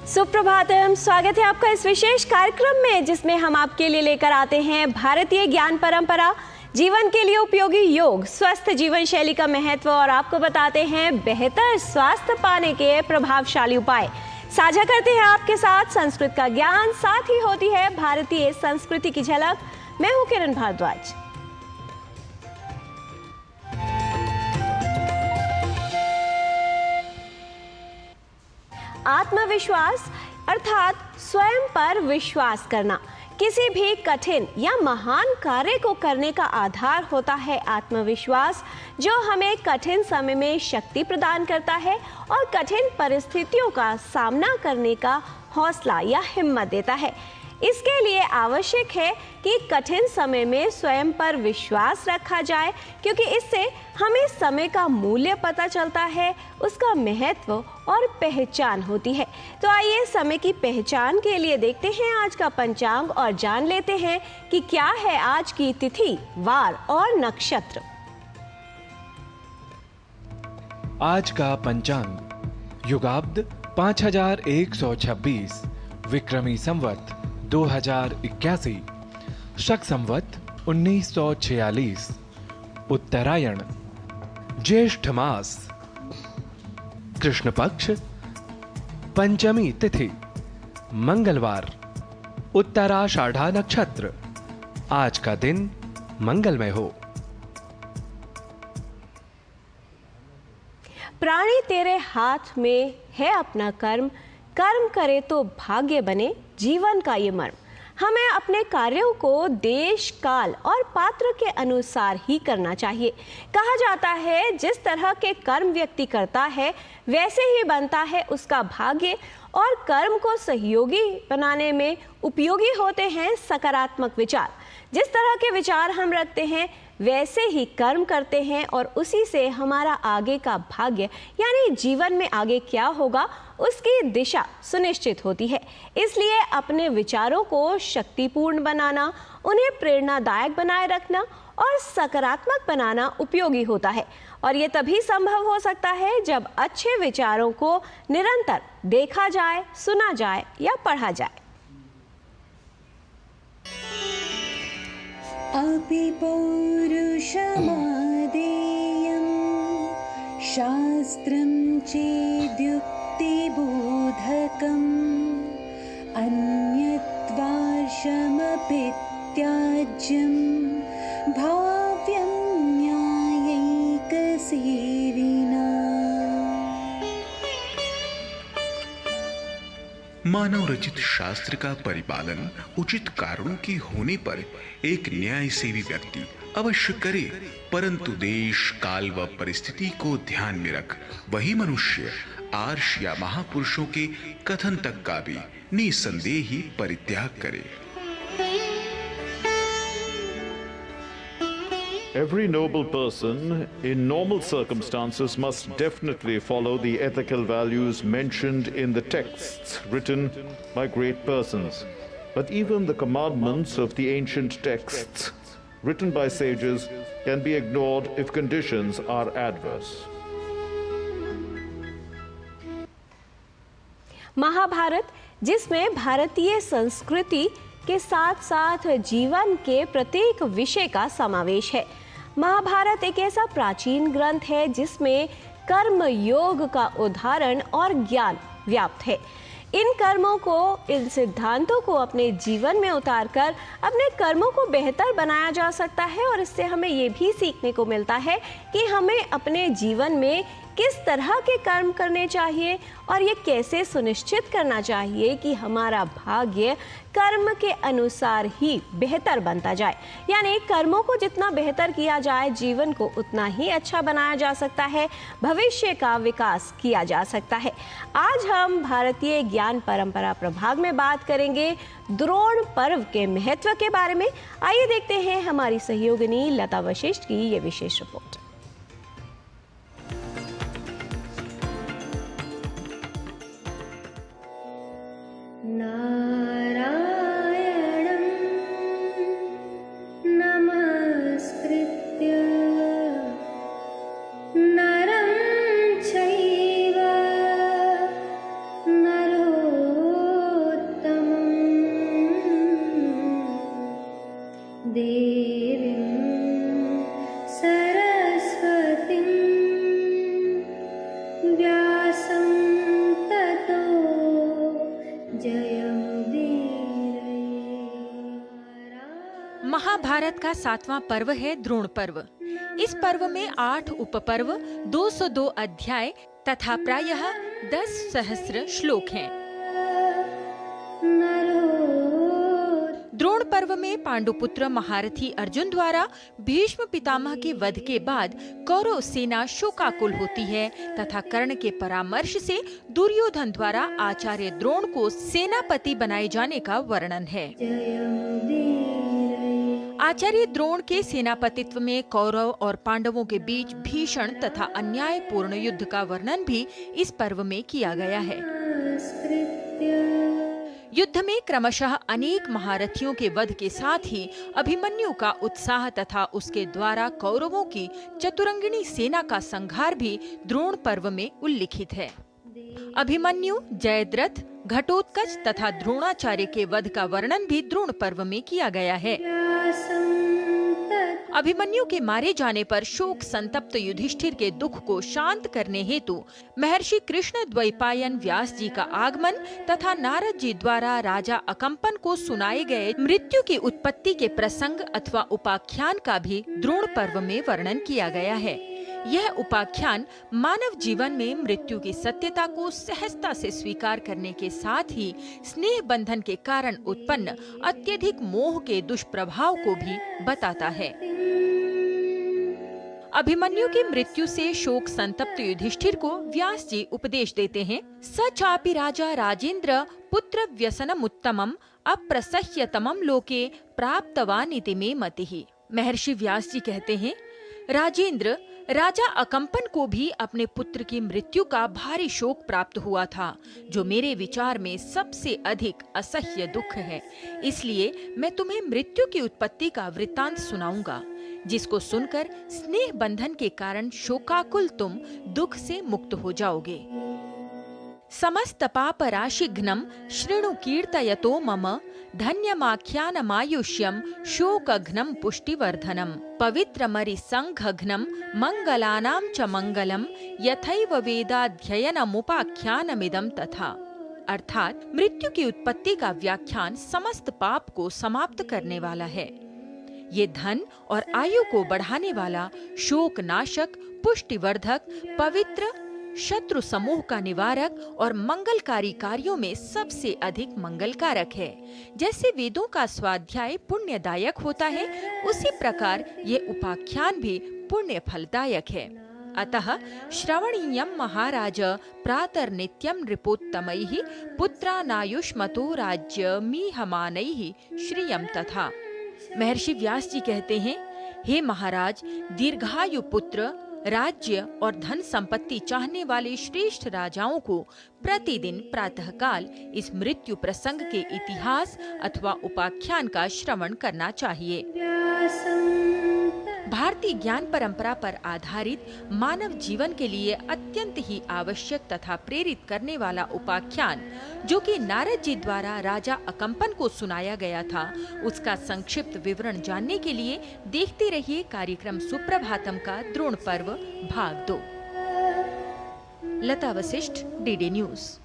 सुप्रभातम, स्वागत है आपका इस विशेष कार्यक्रम में जिसमें हम आपके लिए लेकर आते हैं भारतीय ज्ञान परंपरा, जीवन के लिए उपयोगी योग, स्वस्थ जीवन शैली का महत्व और आपको बताते हैं बेहतर स्वास्थ्य पाने के प्रभावशाली उपाय। साझा करते हैं आपके साथ संस्कृत का ज्ञान, साथ ही होती है भारतीय संस्कृति की झलक। मैं हूं किरण भारद्वाज। आत्मविश्वास अर्थात स्वयं पर विश्वास करना। किसी भी कठिन या महान कार्य को करने का आधार होता है आत्मविश्वास, जो हमें कठिन समय में शक्ति प्रदान करता है और कठिन परिस्थितियों का सामना करने का हौसला या हिम्मत देता है। इसके लिए आवश्यक है कि कठिन समय में स्वयं पर विश्वास रखा जाए, क्योंकि इससे हमें समय का मूल्य पता चलता है, उसका महत्व और पहचान होती है। तो आइए समय की पहचान के लिए देखते हैं आज का पंचांग और जान लेते हैं कि क्या है आज की तिथि, वार और नक्षत्र। आज का पंचांग युगाब्द 5126, विक्रमी संवत 2081, शक संवत 1946, उत्तरायण, ज्येष्ठ मास, कृष्ण पक्ष, पंचमी तिथि, मंगलवार, उत्तराषाढ़ा नक्षत्र। आज का दिन मंगलमय हो। प्राणी तेरे हाथ में है अपना कर्म, कर्म करे तो भाग्य बने जीवन का ये मर्म। हमें अपने कार्यों को देश, काल और पात्र के अनुसार ही करना चाहिए। कहा जाता है जिस तरह के कर्म व्यक्ति करता है वैसे ही बनता है उसका भाग्य, और कर्म को सहयोगी बनाने में उपयोगी होते हैं सकारात्मक विचार। जिस तरह के विचार हम रखते हैं वैसे ही कर्म करते हैं और उसी से हमारा आगे का भाग्य यानी जीवन में आगे क्या होगा उसकी दिशा सुनिश्चित होती है। इसलिए अपने विचारों को शक्तिपूर्ण बनाना, उन्हें प्रेरणादायक बनाए रखना और सकारात्मक बनाना उपयोगी होता है। और ये तभी संभव हो सकता है जब अच्छे विचारों को निरंतर देखा जाए, सुना जाए या पढ़ा जाए। अपि पौरुषमादेयं शास्त्रं चेद्युक्तिबोधकम् अन्यद्वार्षमपि त्याज्यं भाव्यं न्यायैकसेविना। मानव रचित शास्त्र का परिपालन उचित कारणों के होने पर एक न्याय सेवी व्यक्ति अवश्य करे, परंतु देश, काल व परिस्थिति को ध्यान में रख वही मनुष्य आर्ष या महापुरुषों के कथन तक का भी निसंदेह ही परित्याग करे। Every noble person in normal circumstances must definitely follow the ethical values mentioned in the texts written by great persons. But even the commandments of the ancient texts written by sages can be ignored if conditions are adverse. Mahabharat, जिसमें भारतीय संस्कृति के साथ साथ जीवन के प्रत्येक विषय का समावेश है। महाभारत एक ऐसा प्राचीन ग्रंथ है जिसमें कर्म योग का उदाहरण और ज्ञान व्याप्त है। इन कर्मों को, इन सिद्धांतों को अपने जीवन में उतारकर अपने कर्मों को बेहतर बनाया जा सकता है, और इससे हमें ये भी सीखने को मिलता है कि हमें अपने जीवन में किस तरह के कर्म करने चाहिए और ये कैसे सुनिश्चित करना चाहिए कि हमारा भाग्य कर्म के अनुसार ही बेहतर बनता जाए। यानी कर्मों को जितना बेहतर किया जाए, जीवन को उतना ही अच्छा बनाया जा सकता है, भविष्य का विकास किया जा सकता है। आज हम भारतीय ज्ञान परंपरा प्रभाग में बात करेंगे द्रोण पर्व के महत्व के बारे में। आइए देखते हैं हमारी सहयोगिनी लता वशिष्ठ की ये विशेष रिपोर्ट। नारायणं नमस्कृत्य नरं चैव नरोत्तमम् महाभारत का 7वां पर्व है द्रोण पर्व। इस पर्व में 8 उपपर्व, 202 अध्याय तथा प्रायः 10 सहस्र श्लोक हैं। द्रोण पर्व में पांडुपुत्र महारथी अर्जुन द्वारा भीष्म पितामह के वध के बाद कौरव सेना शोकाकुल होती है तथा कर्ण के परामर्श से दुर्योधन द्वारा आचार्य द्रोण को सेनापति बनाए जाने का वर्णन है। आचार्य द्रोण के सेनापतित्व में कौरव और पांडवों के बीच भीषण तथा अन्यायपूर्ण युद्ध का वर्णन भी इस पर्व में किया गया है। युद्ध में क्रमशः अनेक महारथियों के वध के साथ ही अभिमन्यु का उत्साह तथा उसके द्वारा कौरवों की चतुरंगिणी सेना का संहार भी द्रोण पर्व में उल्लिखित है। अभिमन्यु, जयद्रथ, घटोत्कच तथा द्रोणाचार्य के वध का वर्णन भी द्रोण पर्व में किया गया है। अभिमन्यु के मारे जाने पर शोक संतप्त युधिष्ठिर के दुख को शांत करने हेतु महर्षि कृष्ण द्वैपायन व्यास जी का आगमन तथा नारद जी द्वारा राजा अकंपन को सुनाए गए मृत्यु की उत्पत्ति के प्रसंग अथवा उपाख्यान का भी द्रोण पर्व में वर्णन किया गया है। यह उपाख्यान मानव जीवन में मृत्यु की सत्यता को सहजता से स्वीकार करने के साथ ही स्नेह बंधन के कारण उत्पन्न अत्यधिक मोह के दुष्प्रभाव को भी बताता है। अभिमन्यु की मृत्यु से शोक संतप्त युधिष्ठिर को व्यास जी उपदेश देते हैं। स चापि राजा राजेंद्र पुत्र व्यसनम उत्तमम अप्रसह्यतमम लोके प्राप्तवान इति मे मतिः। महर्षि व्यास जी कहते हैं, राजेंद्र, राजा अकंपन को भी अपने पुत्र की मृत्यु का भारी शोक प्राप्त हुआ था, जो मेरे विचार में सबसे अधिक असह्य दुख है। इसलिए मैं तुम्हें मृत्यु की उत्पत्ति का वृत्तांत सुनाऊंगा, जिसको सुनकर स्नेह बंधन के कारण शोकाकुल तुम दुख से मुक्त हो जाओगे। समस्त पाप राशिघ्नम शृणु कीर्तयतो मम धन्यमाख्यानमायुष्यम शोकघ्नम पुष्टिवर्धनम पवित्रमरि संघघ्नम मंगलानां च मंगलम यथैव वेदाध्ययनमुपाख्यानमिदं तथा। अर्थात मृत्यु की उत्पत्ति का व्याख्यान समस्त पाप को समाप्त करने वाला है। ये धन और आयु को बढ़ाने वाला, शोक नाशक, पुष्टिवर्धक, पवित्र, शत्रु समूह का निवारक और मंगलकारी कार्यों में सबसे अधिक मंगलकारक है। जैसे वेदों का स्वाध्याय पुण्यदायक होता है, उसी प्रकार ये उपाख्यान भी पुण्य फलदायक है। अतः श्रवणीयं महाराज प्रातः नित्यं नृपोत्तमैः पुत्रानायुष्मतो राज्य मीहमानैः श्रियं तथा। महर्षि व्यास जी कहते हैं, हे महाराज, दीर्घायु पुत्र, राज्य और धन संपत्ति चाहने वाले श्रेष्ठ राजाओं को प्रतिदिन प्रातःकाल इस मृत्यु प्रसंग के इतिहास अथवा उपाख्यान का श्रवण करना चाहिए। भारतीय ज्ञान परंपरा पर आधारित मानव जीवन के लिए अत्यंत ही आवश्यक तथा प्रेरित करने वाला उपाख्यान, जो कि नारद जी द्वारा राजा अकंपन को सुनाया गया था, उसका संक्षिप्त विवरण जानने के लिए देखते रहिए कार्यक्रम सुप्रभातम का द्रोण पर्व भाग 2। लता वशिष्ठ, डीडी न्यूज।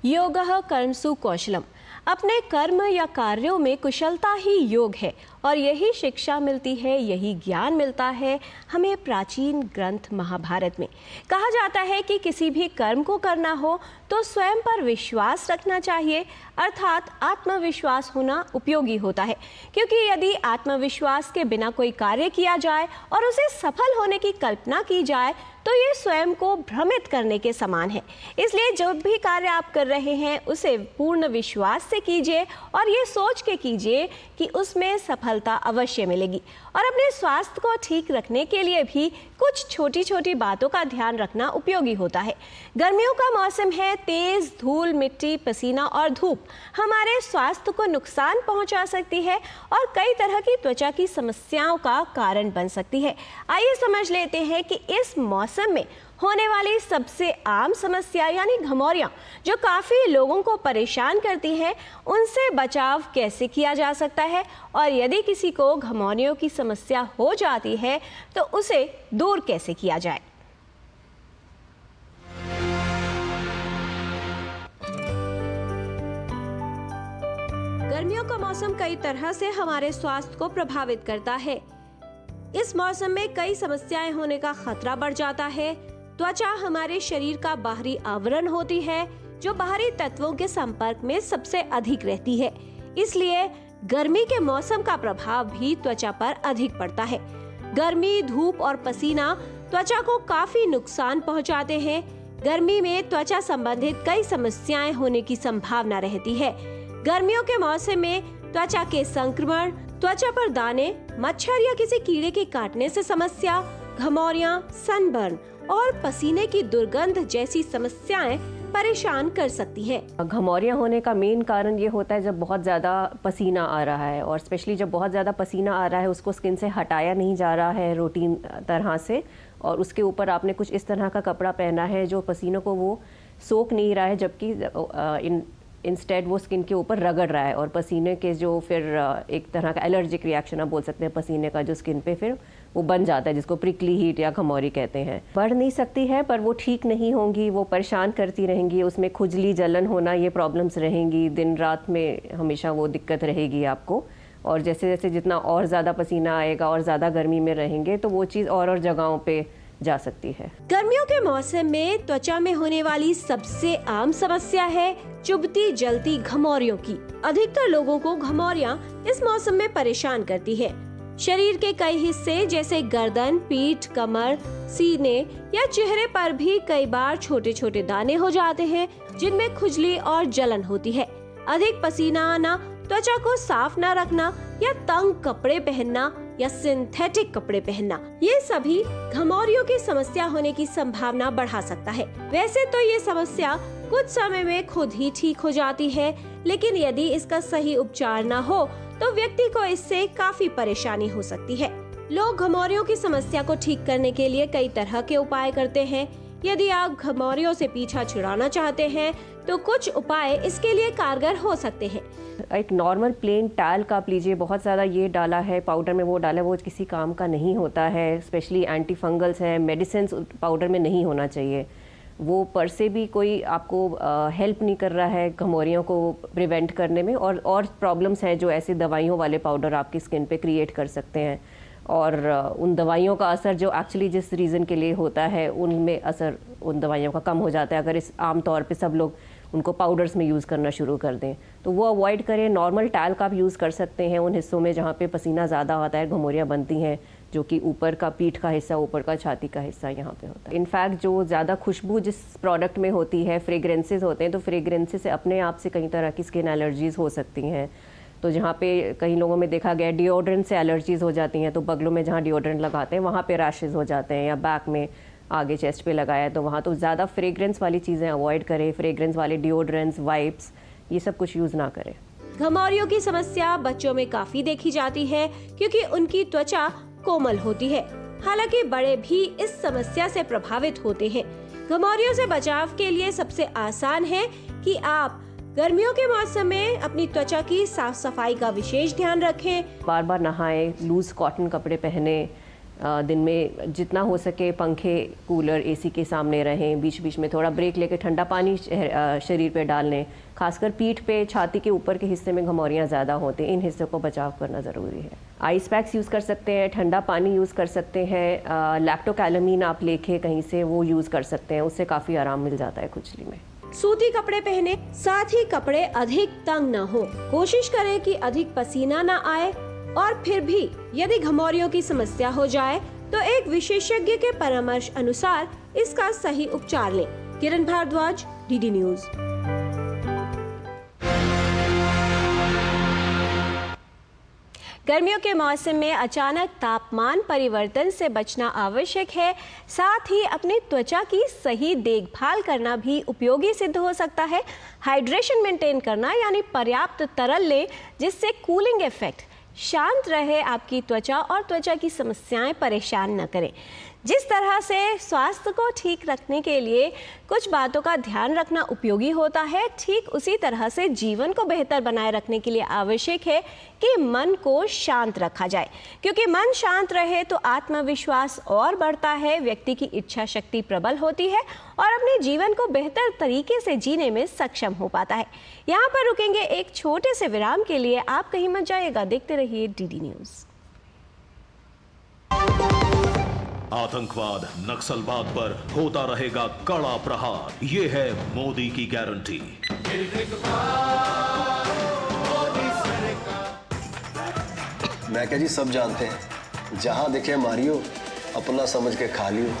योगः कर्मसु कौशलम। अपने कर्म या कार्यों में कुशलता ही योग है और यही शिक्षा मिलती है, यही ज्ञान मिलता है हमें प्राचीन ग्रंथ महाभारत में। कहा जाता है कि किसी भी कर्म को करना हो तो स्वयं पर विश्वास रखना चाहिए, अर्थात आत्मविश्वास होना उपयोगी होता है, क्योंकि यदि आत्मविश्वास के बिना कोई कार्य किया जाए और उसे सफल होने की कल्पना की जाए तो ये स्वयं को भ्रमित करने के समान है। इसलिए जब भी कार्य आप कर रहे हैं उसे पूर्ण विश्वास से कीजिए और ये सोच के कीजिए कि उसमें सफलता अवश्य मिलेगी। और अपने स्वास्थ्य को ठीक रखने के लिए भी कुछ छोटी छोटी बातों का ध्यान रखना उपयोगी होता है। गर्मियों का मौसम है, तेज धूल, मिट्टी, पसीना और धूप हमारे स्वास्थ्य को नुकसान पहुंचा सकती है और कई तरह की त्वचा की समस्याओं का कारण बन सकती है। आइए समझ लेते हैं कि इस मौसम में होने वाली सबसे आम समस्या यानी घमौरियाँ, जो काफ़ी लोगों को परेशान करती हैं, उनसे बचाव कैसे किया जा सकता है और यदि किसी को घमौरियों की समस्या हो जाती है तो उसे दूर कैसे किया जाए। गर्मियों का मौसम कई तरह से हमारे स्वास्थ्य को प्रभावित करता है। इस मौसम में कई समस्याएं होने का खतरा बढ़ जाता है। त्वचा हमारे शरीर का बाहरी आवरण होती है जो बाहरी तत्वों के संपर्क में सबसे अधिक रहती है। इसलिए गर्मी के मौसम का प्रभाव भी त्वचा पर अधिक पड़ता है। गर्मी, धूप और पसीना त्वचा को काफी नुकसान पहुंचाते हैं। गर्मी में त्वचा संबंधित कई समस्याएं होने की संभावना रहती है। गर्मियों के मौसम में त्वचा के संक्रमण, त्वचा पर दाने, मच्छर या किसी कीड़े के काटने से समस्या, घमौरियां, सनबर्न और पसीने की दुर्गंध जैसी समस्याएं परेशान कर सकती है। घमौरियाँ होने का मेन कारण ये होता है जब बहुत ज़्यादा पसीना आ रहा है, और स्पेशली जब बहुत ज़्यादा पसीना आ रहा है उसको स्किन से हटाया नहीं जा रहा है रूटीन तरह से, और उसके ऊपर आपने कुछ इस तरह का कपड़ा पहना है जो पसीनों को वो सोख नहीं रहा है, जबकि इंस्टेड वो स्किन के ऊपर रगड़ रहा है, और पसीने के जो फिर एक तरह का एलर्जिक रिएक्शन आप बोल सकते हैं पसीने का, जो स्किन पे फिर वो बन जाता है, जिसको प्रिकली हीट या घमौरी कहते हैं। बढ़ नहीं सकती है पर वो ठीक नहीं होंगी, वो परेशान करती रहेंगी, उसमें खुजली, जलन होना, ये प्रॉब्लम्स रहेंगी, दिन रात में हमेशा वो दिक्कत रहेगी आपको। और जैसे जैसे जितना और ज़्यादा पसीना आएगा और ज़्यादा गर्मी में रहेंगे तो वो चीज़ और जगहों पे जा सकती है। गर्मियों के मौसम में त्वचा में होने वाली सबसे आम समस्या है चुभती जलती घमौरियों की। अधिकतर लोगों को घमौरियां इस मौसम में परेशान करती है। शरीर के कई हिस्से जैसे गर्दन, पीठ, कमर, सीने या चेहरे पर भी कई बार छोटे छोटे दाने हो जाते हैं जिनमें खुजली और जलन होती है। अधिक पसीना आना, त्वचा को साफ न रखना या तंग कपड़े पहनना या सिंथेटिक कपड़े पहनना, ये सभी घमौरियों की समस्या होने की संभावना बढ़ा सकता है। वैसे तो ये समस्या कुछ समय में खुद ही ठीक हो जाती है, लेकिन यदि इसका सही उपचार न हो तो व्यक्ति को इससे काफी परेशानी हो सकती है। लोग घमौरियों की समस्या को ठीक करने के लिए कई तरह के उपाय करते हैं। यदि आप घमौरियों से पीछा छुड़ाना चाहते हैं तो कुछ उपाय इसके लिए कारगर हो सकते हैं। एक नॉर्मल प्लेन टैल्क आप लीजिए, बहुत ज़्यादा ये डाला है पाउडर में, वो डाला है, वो किसी काम का नहीं होता है। स्पेशली एंटी फंगल्स है, मेडिसिन पाउडर में नहीं होना चाहिए। वो पर से भी कोई आपको हेल्प नहीं कर रहा है घमौरियों को प्रिवेंट करने में, और प्रॉब्लम्स हैं जो ऐसे दवाइयों वाले पाउडर आपकी स्किन पे क्रिएट कर सकते हैं। और उन दवाइयों का असर जो एक्चुअली जिस रीज़न के लिए होता है उनमें असर उन दवाइयों का कम हो जाता है अगर इस आम तौर पे सब लोग उनको पाउडर्स में यूज़ करना शुरू कर दें। तो वो अवॉइड करें। नॉर्मल टैल्क आप यूज़ कर सकते हैं उन हिस्सों में जहाँ पे पसीना ज़्यादा आता है, घमौरियाँ बनती हैं, जो कि ऊपर का पीठ का हिस्सा, ऊपर का छाती का हिस्सा यहाँ पे होता है। इनफैक्ट जो ज़्यादा खुशबू जिस प्रोडक्ट में होती है, फ्रेग्रेंसेस होते हैं, तो फ्रेग्रेंसेस से अपने आप से कई तरह की स्किन एलर्जीज़ हो सकती हैं। तो जहाँ पे कई लोगों में देखा गया डिओड्रेंट से एलर्जीज़ हो जाती हैं, तो बगलों में जहाँ डिओड्रेंट लगाते हैं वहाँ पे रैशेज़ हो जाते हैं, या बैक में आगे चेस्ट पे लगाया है तो वहाँ तो ज़्यादा फ्रेग्रेंस वाली चीज़ें अवॉइड करें। फ्रेग्रेंस वाले डिओड्रेंट्स, वाइप्स, ये सब कुछ यूज़ ना करें। घमौरियों की समस्या बच्चों में काफी देखी जाती है क्योंकि उनकी त्वचा कोमल होती है। हालांकि बड़े भी इस समस्या से प्रभावित होते हैं। घमौरियों से बचाव के लिए सबसे आसान है कि आप गर्मियों के मौसम में अपनी त्वचा की साफ सफाई का विशेष ध्यान रखें। बार बार नहाएं, लूज कॉटन कपड़े पहने, दिन में जितना हो सके पंखे, कूलर, एसी के सामने रहें, बीच बीच में थोड़ा ब्रेक लेके ठंडा पानी शरीर पे डाल लें। खासकर पीठ पे, छाती के ऊपर के हिस्से में घमौरियाँ ज़्यादा होते हैं, इन हिस्सों को बचाव करना ज़रूरी है। आइस पैक्स यूज़ कर सकते हैं, ठंडा पानी यूज़ कर सकते हैं, लैक्टोकैलामीन आप लेके कहीं से वो यूज़ कर सकते हैं, उससे काफ़ी आराम मिल जाता है खुजली में। सूती कपड़े पहने, साथ ही कपड़े अधिक तंग न हो। कोशिश करें कि अधिक पसीना न आए, और फिर भी यदि घमौरियों की समस्या हो जाए तो एक विशेषज्ञ के परामर्श अनुसार इसका सही उपचार लें। किरण भारद्वाज, डीडी न्यूज। गर्मियों के मौसम में अचानक तापमान परिवर्तन से बचना आवश्यक है। साथ ही अपनी त्वचा की सही देखभाल करना भी उपयोगी सिद्ध हो सकता है। हाइड्रेशन मेंटेन करना यानी पर्याप्त तरल लें जिससे कूलिंग इफेक्ट शांत रहे आपकी त्वचा और त्वचा की समस्याएं परेशान न करें। जिस तरह से स्वास्थ्य को ठीक रखने के लिए कुछ बातों का ध्यान रखना उपयोगी होता है, ठीक उसी तरह से जीवन को बेहतर बनाए रखने के लिए आवश्यक है कि मन को शांत रखा जाए, क्योंकि मन शांत रहे तो आत्मविश्वास और बढ़ता है, व्यक्ति की इच्छा शक्ति प्रबल होती है और अपने जीवन को बेहतर तरीके से जीने में सक्षम हो पाता है। यहाँ पर रुकेंगे एक छोटे से विराम के लिए, आप कहीं मत जाइएगा, देखते रहिए डीडी न्यूज़। आतंकवाद, नक्सलवाद पर होता रहेगा कड़ा प्रहार, ये है मोदी की गारंटी। मैं क्या जी, सब जानते हैं, जहां दिखे मारियो, अपना समझ के खा लियो।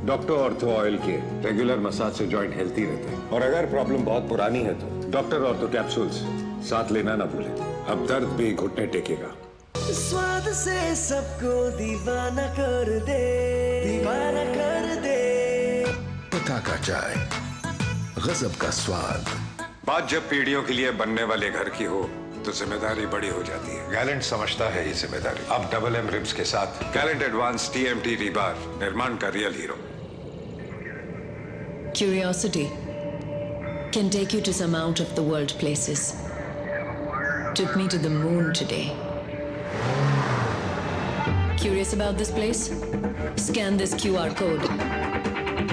डॉक्टर ऑर्थो ऑयल के रेगुलर मसाज से जॉइंट हेल्थी रहते हैं, और अगर प्रॉब्लम बहुत पुरानी है तो डॉक्टर ऑर्थो कैप्सूल्स साथ लेना ना भूलें। अब दर्द भी घुटने टेकेगा। स्वाद से सबको दीवाना कर दे, दीवाना कर दे। पता का चाय, गजब का स्वाद। बात जब पीढ़ियों के लिए बनने वाले घर की हो तो जिम्मेदारी बड़ी हो जाती है। गैलेंट समझता है ये जिम्मेदारी। अब डबल एम रिब्स के साथ गैलेंट एडवांस TMT रीबार, निर्माण का real hero. Curiosity can take you to some out of the world places. Took me to the moon today. Curious about this place? Scan this QR code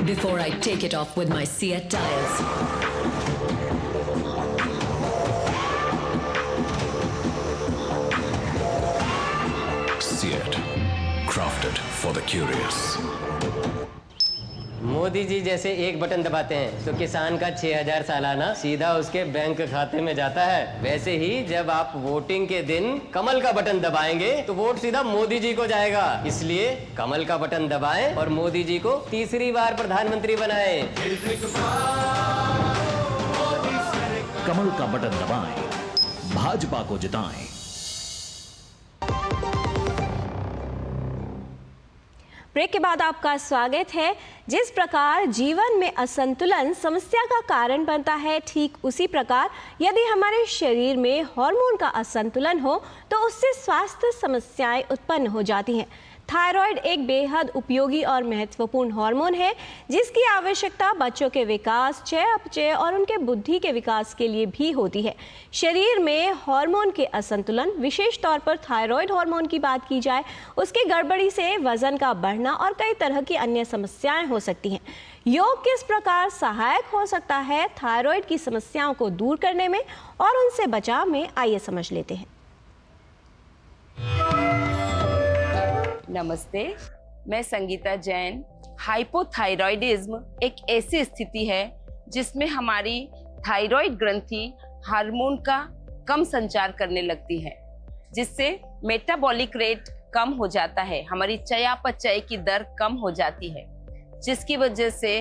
before I take it off with my Seat tires. Seat, crafted for the curious. Modi ji जैसे एक button दबाते हैं तो किसान का 6,000 सालाना सीधा उसके बैंक खाते में जाता है, वैसे ही जब आप वोटिंग के दिन कमल का बटन दबाएंगे तो वोट सीधा मोदी जी को जाएगा। इसलिए कमल का बटन दबाएं और मोदी जी को तीसरी बार प्रधानमंत्री बनाएं। कमल का बटन दबाएं, भाजपा को जिताएं। ब्रेक के बाद आपका स्वागत है। जिस प्रकार जीवन में असंतुलन समस्या का कारण बनता है, ठीक उसी प्रकार यदि हमारे शरीर में हार्मोन का असंतुलन हो तो उससे स्वास्थ्य समस्याएं उत्पन्न हो जाती हैं। थायराइड एक बेहद उपयोगी और महत्वपूर्ण हार्मोन है जिसकी आवश्यकता बच्चों के विकास, चयापचय और उनके बुद्धि के विकास के लिए भी होती है। शरीर में हार्मोन के असंतुलन, विशेष तौर पर थायराइड हार्मोन की बात की जाए, उसकी गड़बड़ी से वजन का बढ़ना और कई तरह की अन्य समस्याएं हो सकती हैं। योग किस प्रकार सहायक हो सकता है थायराइड की समस्याओं को दूर करने में और उनसे बचाव में, आइए समझ लेते हैं। नमस्ते, मैं संगीता जैन। हाइपोथायरॉयडिज्म एक ऐसी स्थिति है जिसमें हमारी थायराइड ग्रंथि हार्मोन का कम संचार करने लगती है, जिससे मेटाबॉलिक रेट कम हो जाता है, हमारी चयापचय की दर कम हो जाती है, जिसकी वजह से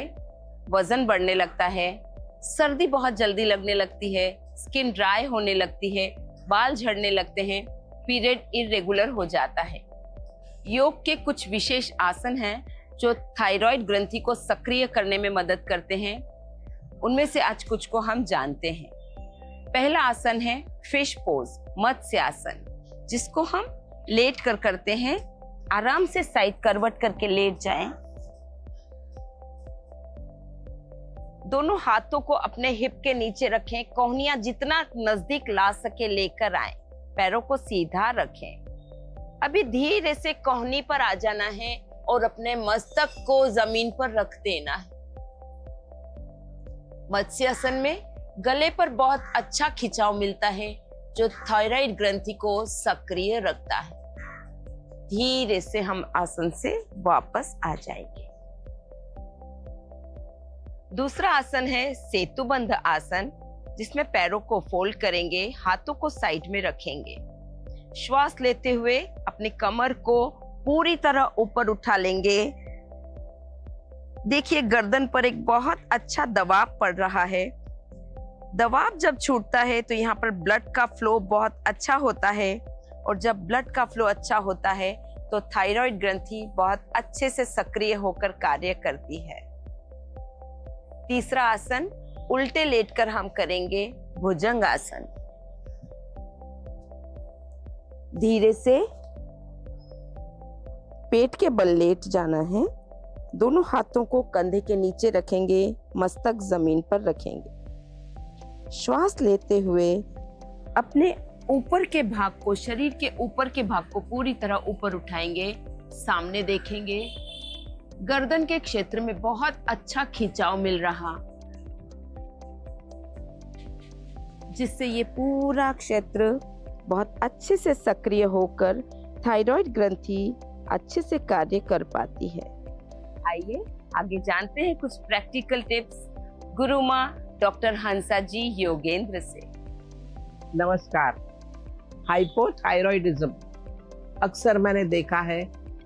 वजन बढ़ने लगता है, सर्दी बहुत जल्दी लगने लगती है, स्किन ड्राई होने लगती है, बाल झड़ने लगते हैं, पीरियड इरेगुलर हो जाता है। योग के कुछ विशेष आसन हैं जो थायराइड ग्रंथि को सक्रिय करने में मदद करते हैं। उनमें से आज कुछ को हम जानते हैं। पहला आसन है फिश पोज, मत्स्य आसन, जिसको हम लेट कर करते हैं। आराम से साइड करवट करके लेट जाएं। दोनों हाथों को अपने हिप के नीचे रखें, कोहनियां जितना नजदीक ला सके लेकर आएं, पैरों को सीधा रखें। अभी धीरे से कोहनी पर आ जाना है और अपने मस्तक को जमीन पर रख देना है। मत्स्यासन में गले पर बहुत अच्छा खिंचाव मिलता है जो थायराइड ग्रंथि को सक्रिय रखता है। धीरे से हम आसन से वापस आ जाएंगे। दूसरा आसन है सेतुबंध आसन, जिसमें पैरों को फोल्ड करेंगे, हाथों को साइड में रखेंगे। श्वास लेते हुए अपनी कमर को पूरी तरह ऊपर उठा लेंगे। देखिए गर्दन पर एक बहुत अच्छा दबाव पड़ रहा है। दबाव जब छूटता है तो यहाँ पर ब्लड का फ्लो बहुत अच्छा होता है, और जब ब्लड का फ्लो अच्छा होता है तो थायराइड ग्रंथि बहुत अच्छे से सक्रिय होकर कार्य करती है। तीसरा आसन उल्टे लेटकर हम करेंगे, भुजंग आसन। धीरे से पेट के बल लेट जाना है। दोनों हाथों को कंधे के नीचे रखेंगे, मस्तक जमीन पर रखेंगे। श्वास लेते हुए अपने ऊपर के भाग को, शरीर के ऊपर के भाग को पूरी तरह ऊपर उठाएंगे, सामने देखेंगे। गर्दन के क्षेत्र में बहुत अच्छा खिंचाव मिल रहा, जिससे ये पूरा क्षेत्र बहुत अच्छे से सक्रिय होकर थायराइड ग्रंथि अच्छे से कार्य कर पाती है। आइए आगे जानते हैं कुछ प्रैक्टिकल टिप्स गुरु माँ डॉक्टर हंसा जी योगेंद्र से। नमस्कार। हाइपोथायरॉयडिज्म अक्सर मैंने देखा है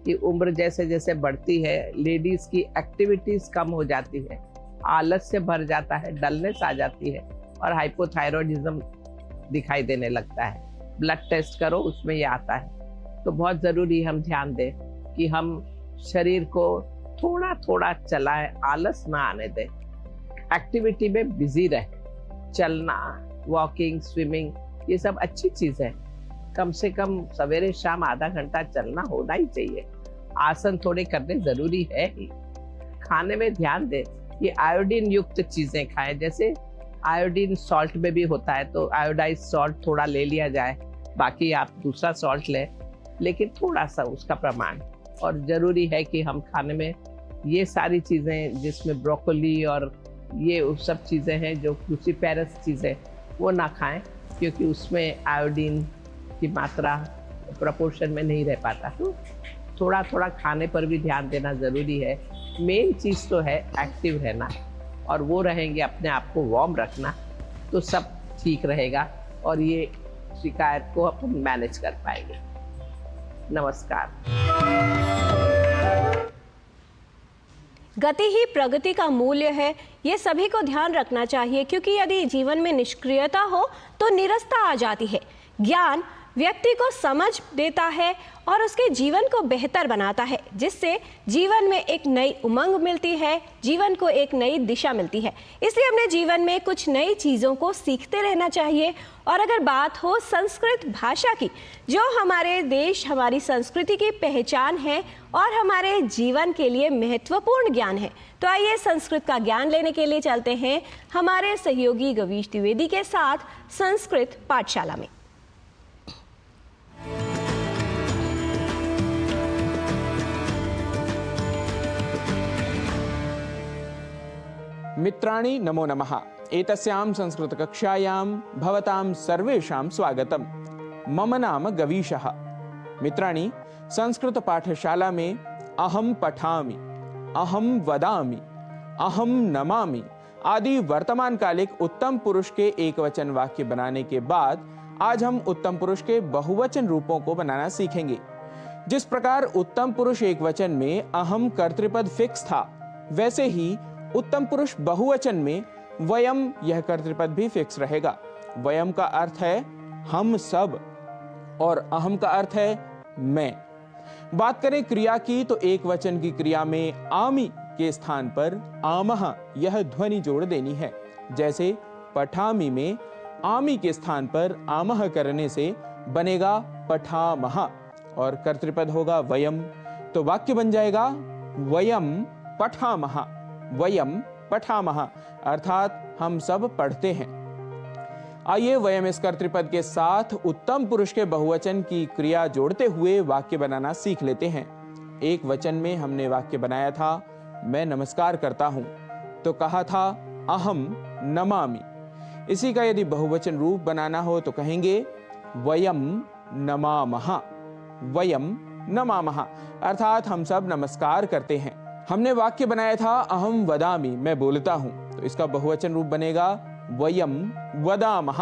कि उम्र जैसे जैसे बढ़ती है लेडीज की एक्टिविटीज कम हो जाती है, आलस से भर जाता है, डलनेस आ जाती है और हाइपोथायरॉयडिज्म दिखाई देने लगता है। ब्लड टेस्ट करो, उसमें ये आता है। तो बहुत ज़रूरी हम ध्यान दें कि हम शरीर को थोड़ा थोड़ा चलाएं, आलस ना आने दें, एक्टिविटी में बिजी रहे। चलना, वॉकिंग, स्विमिंग, ये सब अच्छी चीज़ है। कम से कम सवेरे शाम आधा घंटा चलना होना ही चाहिए। आसन थोड़े करने ज़रूरी है ही। खाने में ध्यान दें कि आयोडीन युक्त चीज़ें खाएं, जैसे आयोडीन सॉल्ट में भी होता है तो आयोडाइज सॉल्ट थोड़ा ले लिया जाए, बाकी आप दूसरा सॉल्ट लें, लेकिन थोड़ा सा उसका प्रमाण। और ज़रूरी है कि हम खाने में ये सारी चीज़ें जिसमें ब्रोकोली और ये सब चीज़ें हैं जो क्रूसीफेरस चीज़ें, वो ना खाएं, क्योंकि उसमें आयोडीन की मात्रा प्रपोर्शन में नहीं रह पाता। तो थोड़ा थोड़ा खाने पर भी ध्यान देना ज़रूरी है। मेन चीज़ तो है एक्टिव रहना, और वो रहेंगे अपने आप को वार्म रखना, तो सब ठीक रहेगा और ये शिकायत को अपन मैनेज कर पाएंगे। नमस्कार। गति ही प्रगति का मूल्य है, ये सभी को ध्यान रखना चाहिए, क्योंकि यदि जीवन में निष्क्रियता हो तो निरस्ता आ जाती है। ज्ञान व्यक्ति को समझ देता है और उसके जीवन को बेहतर बनाता है, जिससे जीवन में एक नई उमंग मिलती है, जीवन को एक नई दिशा मिलती है। इसलिए अपने जीवन में कुछ नई चीज़ों को सीखते रहना चाहिए। और अगर बात हो संस्कृत भाषा की, जो हमारे देश, हमारी संस्कृति की पहचान है और हमारे जीवन के लिए महत्वपूर्ण ज्ञान है, तो आइए संस्कृत का ज्ञान लेने के लिए चलते हैं हमारे सहयोगी गवीश द्विवेदी के साथ संस्कृत पाठशाला में। मित्राणि नमो नमः। एतस्यां संस्कृतकक्षायां भवतां सर्वेषां स्वागतम्। मम नाम गवीशः। मित्राणि, संस्कृतपाठशाला में अहं पठामि, अहं वदामि, अहं नमामि आदि वर्तमान कालिक उत्तम पुरुष के एकवचन वाक्य बनाने के बाद आज हम उत्तम पुरुष के बहुवचन रूपों को बनाना सीखेंगे। जिस प्रकार उत्तम पुरुष एकवचन में अहं कर्तृपद फिक्स था, वैसे ही उत्तम पुरुष बहुवचन में वयम यह कर्तृपद भी फिक्स रहेगा। वयम का अर्थ है हम सब और अहम का अर्थ है मैं। बात करें क्रिया की, तो एक वचन की क्रिया में आमि के स्थान पर आमह यह ध्वनि जोड़ देनी है। जैसे पठामि में आमि के स्थान पर आमह करने से बनेगा पठामह और कर्तृपद होगा वयम, तो वाक्य बन जाएगा वयम पठामह, वयम पठामह, अर्थात हम सब पढ़ते हैं। आइए वयम इस कर्तृपद के साथ उत्तम पुरुष के बहुवचन की क्रिया जोड़ते हुए वाक्य बनाना सीख लेते हैं। एक वचन में हमने वाक्य बनाया था मैं नमस्कार करता हूं, तो कहा था अहम नमामि। इसी का यदि बहुवचन रूप बनाना हो तो कहेंगे वयम नमामः, वयम नमामः, अर्थात हम सब नमस्कार करते हैं। हमने वाक्य बनाया था अहम वदामि, मैं बोलता हूं, तो इसका बहुवचन रूप बनेगा वयम वदामः,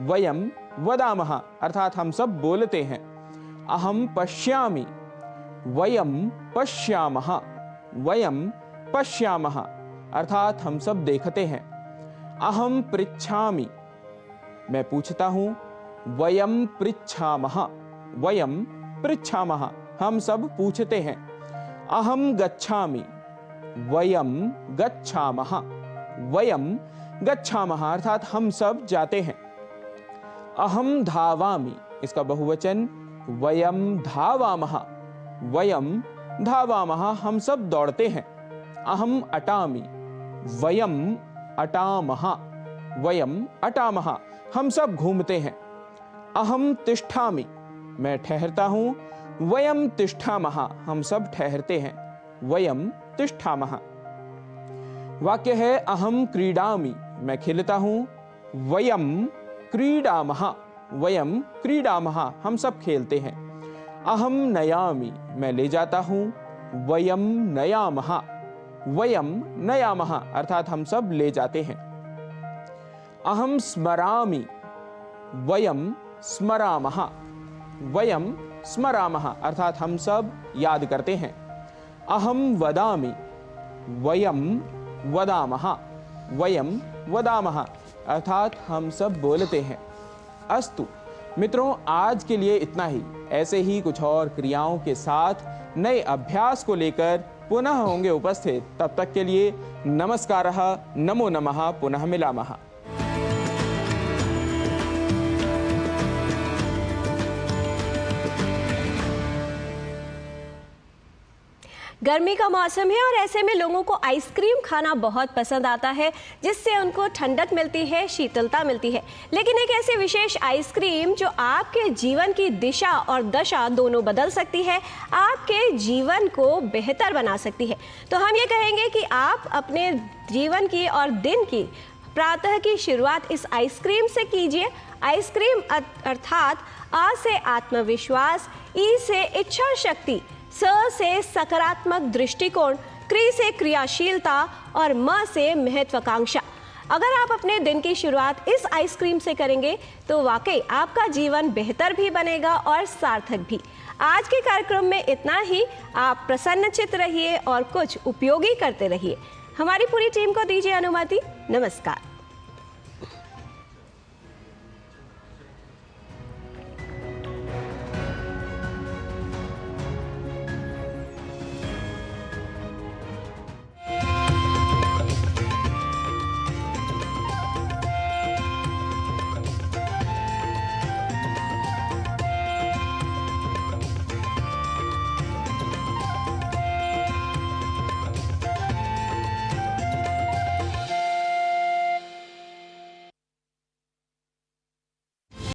वयम वदामः, अर्थात हम सब बोलते हैं। अहम पश्यामि, वयम पश्यामः, वयम पश्यामः, अर्थात हम सब देखते हैं। अहम पृच्छामि, मैं पूछता हूं, वयम पृच्छामः, वयम पृच्छामः, हम सब पूछते हैं। अहम गच्छामि, वयम गच्छामः, वयम गच्छामः, अर्थात हम सब जाते हैं। अहम धावामि, इसका बहुवचन वयम धावामः, वयम धावामः, हम सब दौड़ते हैं। अहम अटामि, वयम अटामः, वयम अटामः, हम सब घूमते हैं। अहम तिष्ठामि, मैं ठहरता हूं। वयम तिष्ठामः, हम सब ठहरते हैं। वयम तिष्ठामः। वाक्य है अहम क्रीडामि, मैं खेलता हूं। वयम क्रीडामः, वयम क्रीडामः, हम सब खेलते हैं। अहम नयामि, मैं ले जाता हूं। वयम नयामः, वयम नयामः, अर्थात हम सब ले जाते हैं। अहम स्मरामि, वयम स्मरामः, वयम स्मरामः, अर्थात हम सब याद करते हैं। अहम वदामि, वयम वदामः, वयम वदामः, अर्थात हम सब बोलते हैं। अस्तु मित्रों, आज के लिए इतना ही। ऐसे ही कुछ और क्रियाओं के साथ नए अभ्यास को लेकर पुनः होंगे उपस्थित। तब तक के लिए नमस्कारः, नमो नमः, पुनः मिलामः। गर्मी का मौसम है और ऐसे में लोगों को आइसक्रीम खाना बहुत पसंद आता है, जिससे उनको ठंडक मिलती है, शीतलता मिलती है। लेकिन एक ऐसी विशेष आइसक्रीम जो आपके जीवन की दिशा और दशा दोनों बदल सकती है, आपके जीवन को बेहतर बना सकती है। तो हम ये कहेंगे कि आप अपने जीवन की और दिन की प्रातः की शुरुआत इस आइसक्रीम से कीजिए। आइसक्रीम अर्थात आ से आत्मविश्वास, ई से इच्छा शक्ति, स से सकारात्मक दृष्टिकोण, क्री से क्रियाशीलता और म से महत्वाकांक्षा। अगर आप अपने दिन की शुरुआत इस आइसक्रीम से करेंगे तो वाकई आपका जीवन बेहतर भी बनेगा और सार्थक भी। आज के कार्यक्रम में इतना ही। आप प्रसन्नचित्त रहिए और कुछ उपयोगी करते रहिए। हमारी पूरी टीम को दीजिए अनुमति। नमस्कार।